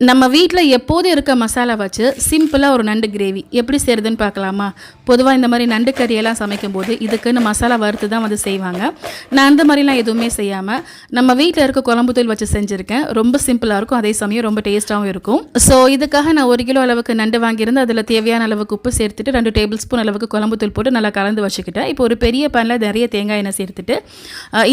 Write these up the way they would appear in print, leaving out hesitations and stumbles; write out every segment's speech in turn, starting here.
நம்ம வீட்டில் எப்போதும் இருக்க மசாலா வச்சு சிம்பிளாக ஒரு நண்டு கிரேவி எப்படி செய்கிறதுன்னு பார்க்கலாமா? பொதுவாக இந்த மாதிரி நண்டு கறியெல்லாம் சமைக்கும்போது இதுக்குன்னு மசாலா வறுத்து தான் வந்து செய்வாங்க. நான் அந்த மாதிரிலாம் எதுவுமே செய்யாமல் நம்ம வீட்டில் இருக்க குழம்பு தூள் வச்சு செஞ்சுருக்கேன். ரொம்ப சிம்பிளாக இருக்கும், அதே சமயம் ரொம்ப டேஸ்ட்டாகவும் இருக்கும். ஸோ இதுக்காக நான் 1 கிலோ அளவுக்கு நண்டு வாங்கியிருந்து அதில் தேவையான அளவுக்கு உப்பு சேர்த்துட்டு 2 டேபிள் ஸ்பூன் அளவுக்கு குழம்பு தூள் போட்டு நல்லா கலந்து வச்சுக்கிட்டேன். இப்போ ஒரு பெரிய பேனில் நிறைய தேங்காய் எண்ணெய் சேர்த்துட்டு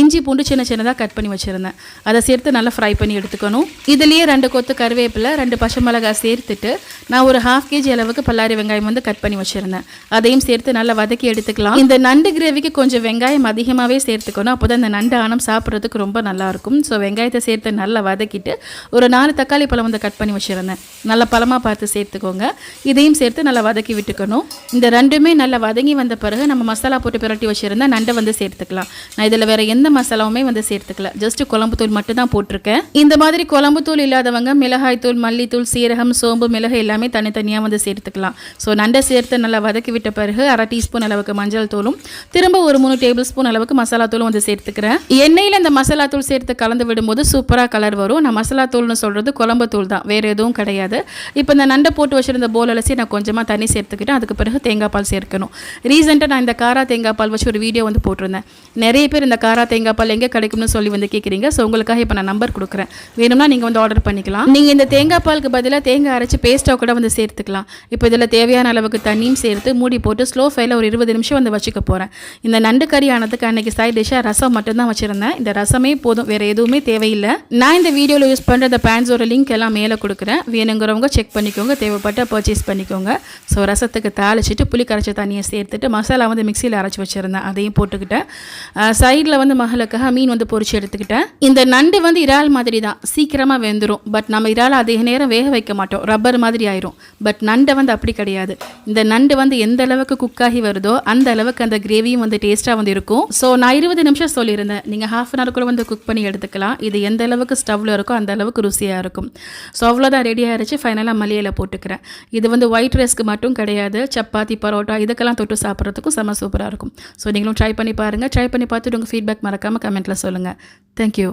இஞ்சி பூண்டு சின்ன சின்னதாக கட் பண்ணி வச்சுருந்தேன். அதை சேர்த்து நல்லா ஃப்ரை பண்ணி எடுத்துக்கணும். இதுலேயே 2 கொத்து கருவேப்பிலை 2 பச்சை மிளகாய் சேர்த்துட்டு நான் ஒரு 1/2 கேஜி அளவுக்கு பல்லாரி வெங்காயம் வந்து கட் பண்ணி வச்சுருந்தேன். அதையும் சேர்த்து நல்லா வதக்கி எடுத்துக்கலாம். இந்த நண்டு கிரேவிக்கு கொஞ்சம் வெங்காயம் அதிகமாகவே சேர்த்துக்கணும், அப்போ தான் இந்த நண்டு ஆனம் சாப்பிட்றதுக்கு ரொம்ப நல்லாயிருக்கும். ஸோ வெங்காயத்தை சேர்த்து நல்லா வதக்கிட்டு ஒரு 4 தக்காளி பழம் வந்து கட் பண்ணி வச்சுருந்தேன். நல்லா பழமாக பார்த்து சேர்த்துக்கோங்க. இதையும் சேர்த்து நல்லா வதக்கி விட்டுக்கணும். இந்த ரெண்டுமே நல்லா வதங்கி வந்த பிறகு நம்ம மசாலா போட்டு பிரட்டி வச்சுருந்தேன் நண்டை வந்து சேர்த்துக்கலாம். நான் இதில் வேறு எந்த மசாலாவுமே வந்து சேர்த்துக்கல, ஜஸ்ட் குழம்பு தூள் மட்டும் தான் போட்டிருக்கேன். இந்த மாதிரி குழம்பு தூள் இல்லாதவங்க மிளகாய் தூள், மல்லித்தூள், சீரகம், சோம்பு, மிளகு எல்லாமே தனித்தனியாக வந்து சேர்த்துக்கலாம். ஸோ நண்டை சேர்த்து நல்லா வதக்கி விட்ட பிறகு 1/2 டீஸ்பூன் அளவுக்கு மஞ்சள் தூளும் திரும்ப ஒரு 3 டேபிள் ஸ்பூன் அளவுக்கு மசாலா தூளும் வந்து சேர்த்துக்கிறேன். எண்ணெயில் இந்த மசாலா தூள் சேர்த்து கலந்து விடும்போது சூப்பராக கலர் வரும். நான் மசாலா தூள்னு சொல்கிறது குழம்பு தூள் தான், வேறு எதுவும் கிடையாது. இப்போ இந்த நண்டை போட்டு வச்சுருந்த போல் அலசி நான் கொஞ்சமாக தண்ணி சேர்த்துக்கிட்டேன். அதுக்கு பிறகு தேங்காய் பால் சேர்க்கணும். ரீசெண்டாக நான் இந்த காரா தேங்காய் பால் வச்சு ஒரு வீடியோ வந்து போட்டிருந்தேன். நிறைய பேர் இந்த காரா தேங்காய் பால் எங்கே கிடைக்கும்னு சொல்லி வந்து கேட்குறீங்க. ஸோ உங்களுக்காக இப்போ நான் நம்பர் கொடுக்குறேன், வேணும்னா நீங்கள் வந்து ஆர்டர் பண்ணிக்கலாம். நீங்கள் இந்த தேங்காய் பாலுக்கு பதிலாக தேங்காய் அரைச்சி பேஸ்ட்டாக கூட வந்து சேர்த்துக்கலாம். இப்போ இதில் தேவையான அளவுக்கு தண்ணியும் சேர்த்து மூடி போட்டு ஸ்லோ ஃபயரில் ஒரு 20 நிமிஷம் வந்து வச்சுக்க போகிறேன். இந்த நண்டு கறி ஆனதுக்கு அன்றைக்கி சைட் டிஷ்ஷாக ரசம் மட்டும்தான் வச்சுருந்தேன். இந்த ரசமே போதும், வேறு எதுவுமே தேவையில்லை. நான் இந்த வீடியோவில் யூஸ் பண்ணுற இந்த பேன்ஸோட லிங்க் எல்லாம் மேலே கொடுக்குறேன், வேணுங்கிறவங்க செக் பண்ணிக்கோங்க, தேவைப்பட்ட பர்ச்சேஸ் பண்ணிக்கோங்க. ஸோ ரசத்துக்கு தாளிச்சிட்டு புளி கரைச்ச தண்ணியை சேர்த்துட்டு மசாலா வந்து மிக்சியில் அரைச்சி வச்சுருந்தேன், அதையும் போட்டுக்கிட்டேன். சைடில் வந்து மகளுக்காக மீன் வந்து பொரிச்சு எடுத்துக்கிட்டேன். இந்த நண்டு வந்து இறால் மாதிரி தான், சீக்கிரமாக வெந்துடும். பட் நம்ம இறால் அதிக நேரம் வேக வைக்க மாட்டோம், ரப்பர் மாதிரி ஆயிரும். பட் நண்டை வந்து அப்படி கிடையாது. இந்த நண்டு வந்து எந்த அளவுக்கு குக்காகி வருதோ அந்த அளவுக்கு அந்த கிரேவியும் வந்து டேஸ்ட்டாக வந்து இருக்கும். ஸோ நான் 20 நிமிஷம் சொல்லியிருந்தேன், நீங்கள் 1/2 அன் ஹவர் கூட வந்து குக் பண்ணி எடுத்துக்கலாம். இது எந்த அளவுக்கு ஸ்டவ்வில் இருக்கோ அந்த அளவுக்கு ருசியாக இருக்கும். ஸோ அவ்வளோதான், ரெடி ஆகிடுச்சு. ஃபைனலாக மல்லியில் போட்டுக்கிறேன். இது வந்து ஒயிட் ரைஸ்க்கு மட்டும் கிடையாது, சப்பாத்தி, பரோட்டா இதுக்கெல்லாம் தொட்டு சாப்பிட்றதுக்கும் செம்ம சூப்பராக இருக்கும். ஸோ நீங்களும் ட்ரை பண்ணி பாருங்கள். ட்ரை பண்ணி பார்த்துட்டு உங்கள் ஃபீட்பேக் மறக்காமல் கமெண்ட்டில் சொல்லுங்கள். தேங்க்யூ.